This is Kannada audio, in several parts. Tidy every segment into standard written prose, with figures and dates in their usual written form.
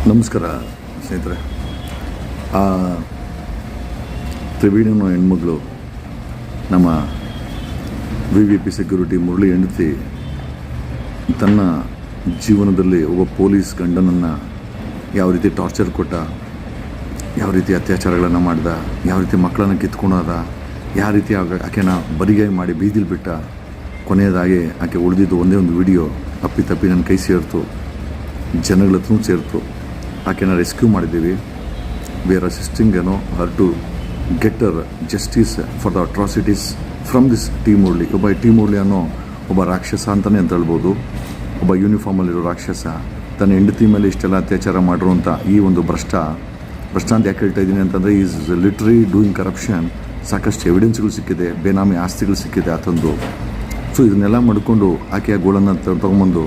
ನಮಸ್ಕಾರ ಸ್ನೇಹಿತರೆ. ಆ ತ್ರಿವೇಣಿನ ಹೆಣ್ಮಗಳು ನಮ್ಮ VVIP ಸೆಕ್ಯೂರಿಟಿ ಮುರಳಿ ಹೆಂಡತಿ ತನ್ನ ಜೀವನದಲ್ಲಿ ಒಬ್ಬ ಪೊಲೀಸ್ ಗಂಡನನ್ನು ಯಾವ ರೀತಿ ಟಾರ್ಚರ್ ಕೊಟ್ಟ, ಯಾವ ರೀತಿ ಅತ್ಯಾಚಾರಗಳನ್ನು ಮಾಡ್ದ, ಯಾವ ರೀತಿ ಮಕ್ಕಳನ್ನು ಕಿತ್ಕೊಳೋದ, ಯಾವ ರೀತಿ ಆಕೆನ ಬರಿಗೈ ಮಾಡಿ ಬೀದಿಲಿ ಬಿಟ್ಟ, ಕೊನೆಯದಾಗಿ ಆಕೆ ಉಳಿದಿದ್ದು ಒಂದೇ ಒಂದು ವಿಡಿಯೋ ತಪ್ಪಿ ನನ್ನ ಕೈ ಸೇರ್ತು, ಜನಗಳ ಹತ್ರ ಸೇರ್ತು. ಆಕೆನ ರೆಸ್ಕ್ಯೂ ಮಾಡಿದ್ದೀವಿ. We are assisting her to get her justice for the atrocities from this T Murali. T Murali ಅನ್ನೋ ಒಬ್ಬ ರಾಕ್ಷಸ ಅಂತಲೇ ಅಂತ ಹೇಳ್ಬೋದು. ಒಬ್ಬ ಯೂನಿಫಾರ್ಮಲ್ಲಿರೋ ರಾಕ್ಷಸ ತನ್ನ ಹೆಂಡತಿ ಮೇಲೆ ಇಷ್ಟೆಲ್ಲ ಅತ್ಯಾಚಾರ ಮಾಡಿರುವಂಥ ಈ ಒಂದು ಭ್ರಷ್ಟ ಅಂತ ಯಾಕೆ ಹೇಳ್ತಾ ಇದ್ದೀನಿ ಅಂತಂದರೆ, ಈಸ್ ಲಿಟ್ರಲಿ ಡೂಯಿಂಗ್ ಕರಪ್ಷನ್. ಸಾಕಷ್ಟು ಎವಿಡೆನ್ಸ್ಗಳು ಸಿಕ್ಕಿದೆ, ಬೇನಾಮಿ ಆಸ್ತಿಗಳು ಸಿಕ್ಕಿದೆ ಆತಂದು. ಸೊ ಇದನ್ನೆಲ್ಲ ಮಾಡಿಕೊಂಡು ಆಕೆಯ ಗೋಳನ್ನು ತೊಗೊಂಬಂದು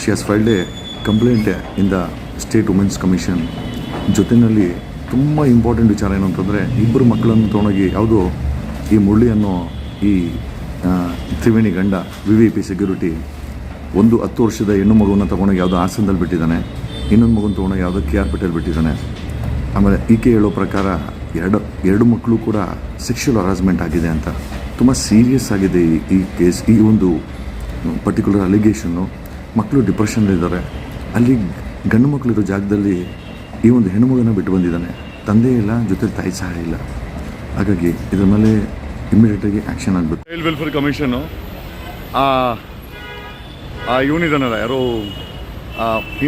she has filed a complaint in the state women's commission. ಜೊತೆಯಲ್ಲಿ ತುಂಬ ಇಂಪಾರ್ಟೆಂಟ್ ವಿಚಾರ ಏನು ಅಂತಂದರೆ, ಇಬ್ಬರು ಮಕ್ಕಳನ್ನು ತೊಗೊಂಡೋಗಿ ಯಾವುದೋ ಈ ಮುರಳಿ ಅನ್ನೋ ಈ ತ್ರಿವೇಣಿ ಗಂಡ VVIP ಸೆಕ್ಯೂರಿಟಿ ಒಂದು 10 ವರ್ಷದ ಹೆಣ್ಣು ಮಗುವನ್ನು ತೊಗೊಂಡೋಗಿ ಯಾವುದೋ ಹಾಸನದಲ್ಲಿ ಬಿಟ್ಟಿದ್ದಾನೆ, ಇನ್ನೊಂದು ಮಗುನ ತೊಗೊಂಡೋಗಿ ಯಾವುದೋ KR ಪೇಟೆಯಲ್ಲಿ ಬಿಟ್ಟಿದ್ದಾನೆ. ಆಮೇಲೆ ಈಕೆ ಹೇಳೋ ಪ್ರಕಾರ ಎರಡು ಮಕ್ಕಳು ಕೂಡ ಸೆಕ್ಷುವಲ್ ಹರಾಸ್ಮೆಂಟ್ ಆಗಿದೆ ಅಂತ. ತುಂಬ ಸೀರಿಯಸ್ ಆಗಿದೆ ಈ ಕೇಸ್. ಈ ಒಂದು ಪರ್ಟಿಕ್ಯುಲರ್ ಅಲಿಗೇಷನ್ನು. ಮಕ್ಕಳು ಡಿಪ್ರೆಷನ್ನಲ್ಲಿದ್ದಾರೆ. ಅಲ್ಲಿ ಗಂಡು ಮಕ್ಕಳಿರೋ ಜಾಗದಲ್ಲಿ ಈ ಒಂದು ಹೆಣ್ಣು ಮಗನ ಬಿಟ್ಟು ಬಂದಿದ್ದಾನೆ. ತಂದೆ ಇಲ್ಲ, ಜೊತೆಲಿ ತಾಯಿ ಸಹ ಇಲ್ಲ. ಹಾಗಾಗಿ ಇದರ ಮೇಲೆ ಇಮ್ಮಿಡಿಯೇಟಾಗಿ ಆ್ಯಕ್ಷನ್ ಆಗಬೇಕು. ಚೈಲ್ಡ್ ವೆಲ್ಫೇರ್ ಕಮಿಷನ್ನು ಇವನಿದ್ದಾನಲ್ಲ, ಯಾರೋ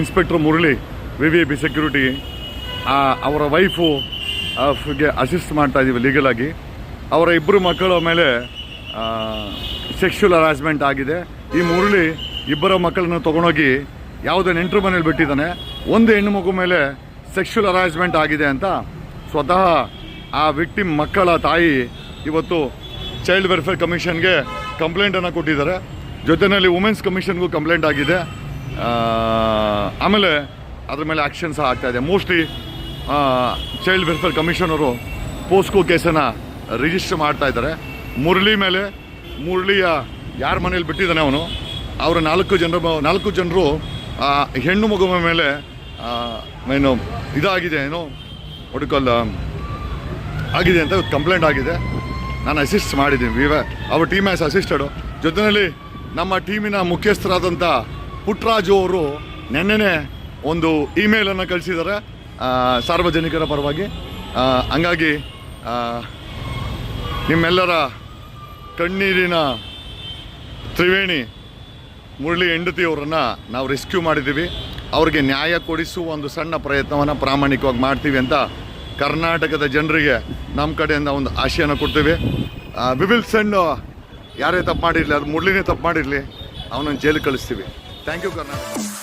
ಇನ್ಸ್ಪೆಕ್ಟ್ರ್ ಮುರಳಿ VVIP ಸೆಕ್ಯೂರಿಟಿ, ಅವರ ವೈಫ್ಗೆ ಅಸಿಸ್ಟ್ ಮಾಡ್ತಾ ಇದ್ದೀವಿ ಲೀಗಲಾಗಿ. ಅವರ ಇಬ್ಬರು ಮಕ್ಕಳ ಮೇಲೆ ಸೆಕ್ಷುವಲ್ ಹರಾಸ್ಮೆಂಟ್ ಆಗಿದೆ. ಈ ಮುರಳಿ ಇಬ್ಬರ ಮಕ್ಕಳನ್ನು ತೊಗೊಂಡೋಗಿ ಯಾವುದೋ ನೆಂಟರು ಮನೇಲಿ ಬಿಟ್ಟಿದ್ದಾನೆ. ಒಂದು ಹೆಣ್ಣು ಮಗು ಮೇಲೆ ಸೆಕ್ಷುವಲ್ ಹರಾಸ್ಮೆಂಟ್ ಆಗಿದೆ ಅಂತ ಸ್ವತಃ ಆ ವಿಕ್ಟಿಮ್ ಮಕ್ಕಳ ತಾಯಿ ಇವತ್ತು ಚೈಲ್ಡ್ ವೆಲ್ಫೇರ್ ಕಮಿಷನ್ಗೆ ಕಂಪ್ಲೇಂಟನ್ನು ಕೊಟ್ಟಿದ್ದಾರೆ. ಜೊತೆಯಲ್ಲಿ ವುಮೆನ್ಸ್ ಕಮಿಷನ್ಗೂ ಕಂಪ್ಲೇಂಟ್ ಆಗಿದೆ. ಆಮೇಲೆ ಅದ್ರ ಮೇಲೆ ಆ್ಯಕ್ಷನ್ ಸಹ ಆಗ್ತಾಯಿದೆ. Mostly child welfare commissioner POCSO ಕೇಸನ್ನು ರಿಜಿಸ್ಟರ್ ಮಾಡ್ತಾ ಇದ್ದಾರೆ. ಮುರಳಿಯ ಯಾರ ಮನೇಲಿ ಬಿಟ್ಟಿದ್ದಾನೆ ಅವನು, ಅವರ 4 ಜನರು ಹೆಣ್ಣು ಮಗುವ ಮೇಲೆ ಏನು ಇದಾಗಿದೆ, ಏನೋ ಒಡ್ಕಲ್ಲ ಆಗಿದೆ ಅಂತ ಕಂಪ್ಲೇಂಟ್ ಆಗಿದೆ. ನಾನು ಅಸಿಸ್ಟ್ ಮಾಡಿದ್ದೀನಿ. ಅವರ ಟೀಮ್ ಹ್ಯಾಸ್ ಅಸಿಸ್ಟೆಡು. ಜೊತೆಯಲ್ಲಿ ನಮ್ಮ ಟೀಮಿನ ಮುಖ್ಯಸ್ಥರಾದಂಥ ಪುಟ್ಟರಾಜು ಅವರು ನೆನ್ನೆನೇ ಒಂದು ಇಮೇಲನ್ನು ಕಳಿಸಿದ್ದಾರೆ ಸಾರ್ವಜನಿಕರ ಪರವಾಗಿ. ಹಂಗಾಗಿ ನಿಮ್ಮೆಲ್ಲರ ಕಣ್ಣೀರಿನ ತ್ರಿವೇಣಿ ಮುರಳಿ ಹೆಂಡತಿಯವರನ್ನು ನಾವು ರೆಸ್ಕ್ಯೂ ಮಾಡಿದ್ದೀವಿ. ಅವ್ರಿಗೆ ನ್ಯಾಯ ಕೊಡಿಸುವ ಒಂದು ಸಣ್ಣ ಪ್ರಯತ್ನವನ್ನು ಪ್ರಾಮಾಣಿಕವಾಗಿ ಮಾಡ್ತೀವಿ ಅಂತ ಕರ್ನಾಟಕದ ಜನರಿಗೆ ನಮ್ಮ ಕಡೆಯಿಂದ ಒಂದು ಆಶೆಯನ್ನು ಕೊಡ್ತೀವಿ. ವಿ ವಿಲ್ ಸೆಂಡ್, ಯಾರೇ ತಪ್ಪು ಮಾಡಿರಲಿ, ಅದು ಮುರಳಿನೇ ತಪ್ಪು ಮಾಡಿರಲಿ, ಅವನನ್ನು ಜೈಲಿಗೆ ಕಳಿಸ್ತೀವಿ. Thank you Karnataka.